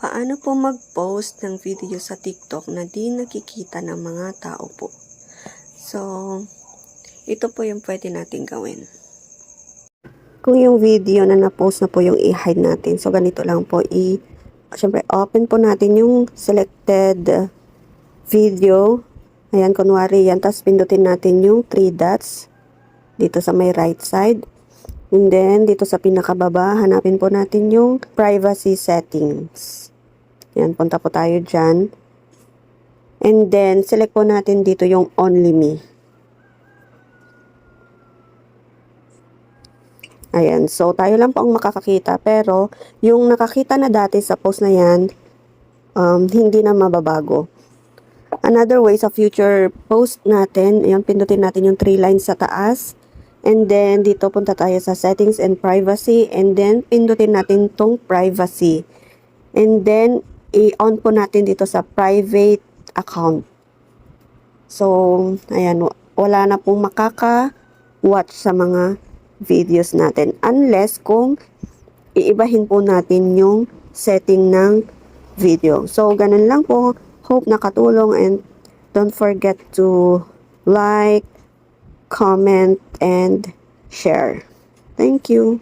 Paano po mag-post ng video sa TikTok na di nakikita ng mga tao po? So, ito po yung pwede natin gawin. Kung yung video na na-post na po yung i-hide natin. So, ganito lang po. Siyempre, open po natin yung selected video. Ayan, kunwari yan. Tapos, pindutin natin yung 3 dots dito sa may right side. And then, dito sa pinakababa, hanapin po natin yung privacy settings. Yan, punta po tayo dyan. And then, select po natin dito yung only me. Ayan, so tayo lang po ang makakakita. Pero, yung nakakita na dati sa post na yan, hindi na mababago. Another way sa future post natin, ayan, pindutin natin yung 3 lines sa taas. And then, dito punta tayo sa settings and privacy. And then, pindutin natin tong privacy. And then, i-on po natin dito sa private account. So, ayan, wala na pong makaka-watch sa mga videos natin. Unless kung iibahin po natin yung setting ng video. So, ganun lang po. Hope nakatulong and don't forget to like, comment, and share. Thank you.